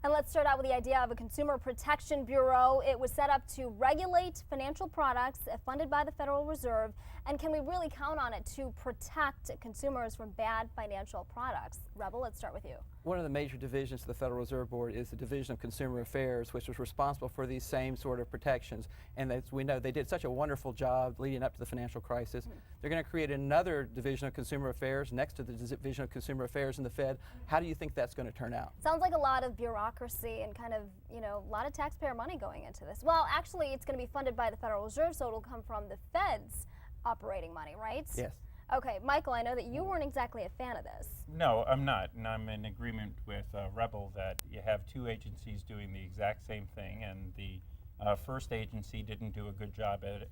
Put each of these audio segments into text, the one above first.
And let's start out with the idea of a Consumer Protection Bureau. It was set up to regulate financial products funded by the Federal Reserve. And can we really count on it to protect consumers from bad financial products? Rebel, let's start with you. One of the major divisions of the Federal Reserve Board is the Division of Consumer Affairs, which was responsible for these same sort of protections. And as we know, they did such a wonderful job leading up to the financial crisis. They're going to create another Division of Consumer Affairs next to the Division of Consumer Affairs in the Fed. How do you think that's going to turn out? Sounds like a lot of bureaucracy and kind of, a lot of taxpayer money going into this. Well, actually, it's going to be funded by the Federal Reserve, so it'll come from the Fed's operating money, right? Yes. Okay, Michael, I know that you weren't exactly a fan of this. No, I'm not, and I'm in agreement with Rebel that you have two agencies doing the exact same thing, and the first agency didn't do a good job at it.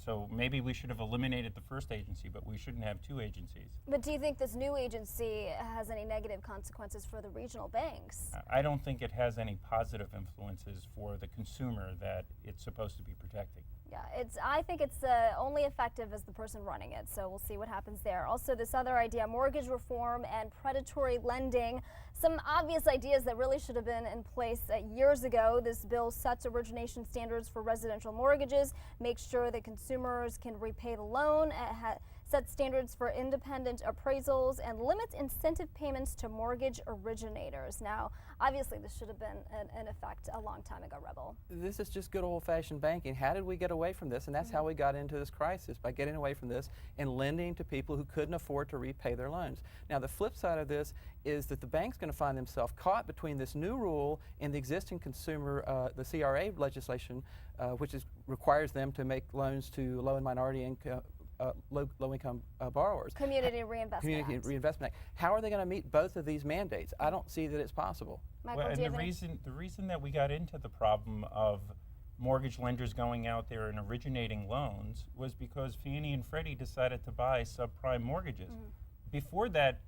So maybe we should have eliminated the first agency, but we shouldn't have two agencies. But do you think this new agency has any negative consequences for the regional banks? I don't think it has any positive influences for the consumer that it's supposed to be protecting. Yeah, I think it's only effective as the person running it, so we'll see what happens there. Also, this other idea, mortgage reform and predatory lending, some obvious ideas that really should have been in place years ago. This bill sets origination standards for residential mortgages, makes sure that consumers can repay the loan, sets standards for independent appraisals, and limits incentive payments to mortgage originators. Now, obviously, this should have been in effect a long time ago, Rebel. This is just good old-fashioned banking. How did we get away from this? And that's how we got into this crisis, by getting away from this and lending to people who couldn't afford to repay their loans. Now, the flip side of this is that the bank's going to find themselves caught between this new rule and the existing consumer, the CRA legislation, which requires them to make loans to low and minority income low-income borrowers. Community Reinvestment Act. How are they going to meet both of these mandates? I don't see that it's possible. Michael, Well, and the reason that we got into the problem of mortgage lenders going out there and originating loans was because Fannie and Freddie decided to buy subprime mortgages. Before that,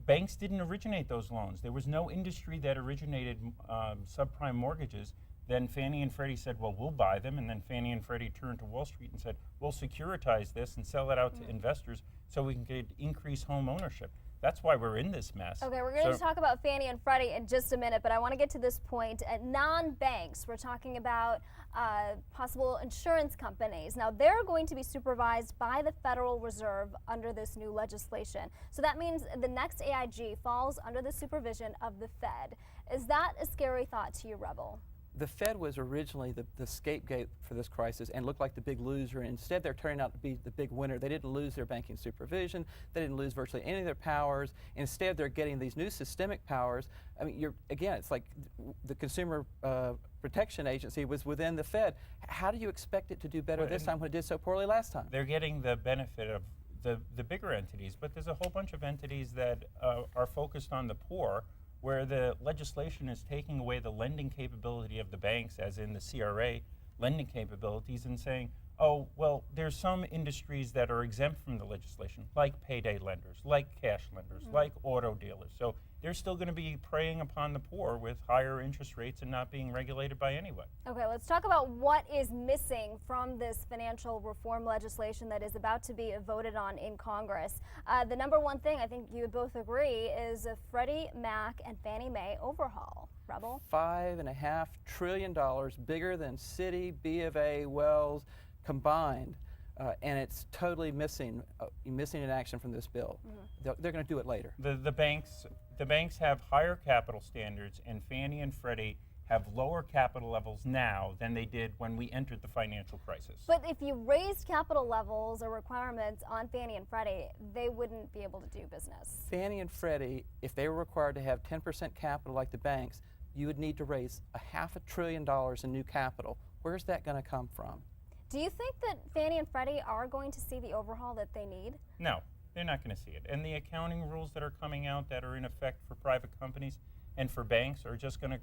banks didn't originate those loans. There was no industry that originated subprime mortgages. Then Fannie and Freddie said, well, we'll buy them. And then Fannie and Freddie turned to Wall Street and said, we'll securitize this and sell it out to investors so we can increase home ownership. That's why we're in this mess. Okay, we're going to talk about Fannie and Freddie in just a minute, but I want to get to this point. Non-banks, we're talking about possible insurance companies. Now, they're going to be supervised by the Federal Reserve under this new legislation. So that means the next AIG falls under the supervision of the Fed. Is that a scary thought to you, Rebel? The Fed was originally the scapegoat for this crisis and looked like the big loser. Instead, they're turning out to be the big winner. They didn't lose their banking supervision. They didn't lose virtually any of their powers. Instead, they're getting these new systemic powers. I mean, again, it's like the Consumer Protection Agency was within the Fed. How do you expect it to do better this time when it did so poorly last time? They're getting the benefit of the bigger entities, but there's a whole bunch of entities that are focused on the poor, where the legislation is taking away the lending capability of the banks, as in the CRA lending capabilities, and saying, oh, well, there's some industries that are exempt from the legislation, like payday lenders, like cash lenders, like auto dealers. So they're still going to be preying upon the poor with higher interest rates and not being regulated by anyone. Okay, let's talk about what is missing from this financial reform legislation that is about to be voted on in Congress. The number one thing, I think you would both agree, is a Freddie Mac and Fannie Mae overhaul. Rebel? $5.5 trillion, bigger than Citi, B of A, Wells combined. And it's totally missing in action from this bill. They're going to do it later. The banks have higher capital standards, and Fannie and Freddie have lower capital levels now than they did when we entered the financial crisis. But if you raised capital levels or requirements on Fannie and Freddie, they wouldn't be able to do business. Fannie and Freddie, if they were required to have 10% capital like the banks, you would need to raise $500 billion in new capital. Where's that going to come from? Do you think that Fannie and Freddie are going to see the overhaul that they need? No, they're not going to see it. And the accounting rules that are coming out that are in effect for private companies and for banks are just going to,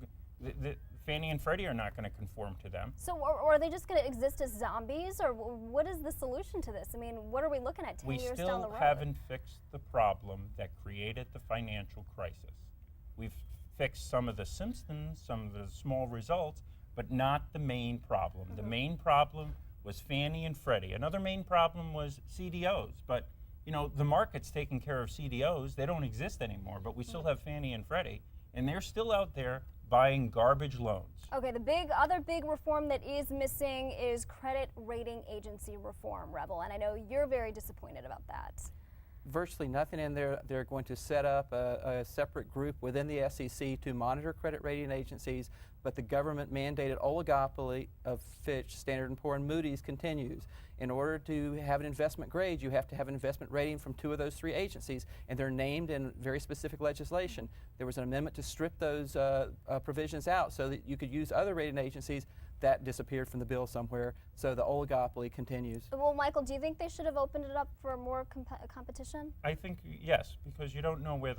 Fannie and Freddie are not going to conform to them. So or are they just going to exist as zombies, or what is the solution to this? I mean, what are we looking at 10 years down the road? We still haven't fixed the problem that created the financial crisis. We've fixed some of the symptoms, some of the small results, but not the main problem. The main problem was Fannie and Freddie. Another main problem was CDOs, but the market's taking care of CDOs. They don't exist anymore, but we still have Fannie and Freddie. and they're still out there buying garbage loans. Okay, the other big reform that is missing is credit rating agency reform, Rebel, and I know you're very disappointed about that. Virtually nothing in there. They're going to set up a separate group within the SEC to monitor credit rating agencies, but the government mandated oligopoly of Fitch, Standard & Poor's, and Moody's continues. In order to have an investment grade, you have to have an investment rating from 2 of those 3 agencies, and they're named in very specific legislation. There was an amendment to strip those provisions out so that you could use other rating agencies. That disappeared from the bill somewhere, so the oligopoly continues. Well, Michael, do you think they should have opened it up for more competition? I think yes, because you don't know where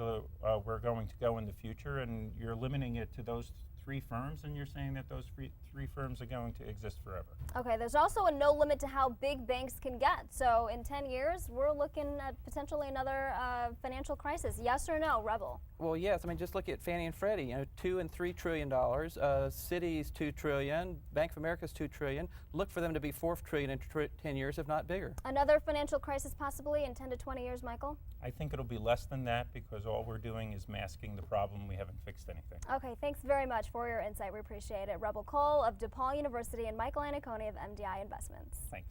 we're going to go in the future, and you're limiting it to those 3 firms, and you're saying that those 3 firms are going to exist forever. Okay, there's also a no limit to how big banks can get. So in 10 years, we're looking at potentially another financial crisis. Yes or no, Rebel? Well, yes. I mean, just look at Fannie and Freddie. You know, $2 and $3 trillion. Citi's $2 trillion. Bank of America's $2 trillion. Look for them to be $4 trillion in 10 years, if not bigger. Another financial crisis possibly in 10 to 20 years, Michael? I think it'll be less than that because all we're doing is masking the problem. We haven't fixed anything. Okay, thanks very much for your insight. We appreciate it. Rebel Cole of DePaul University and Michael Iannacone of MDI Investments. Thanks.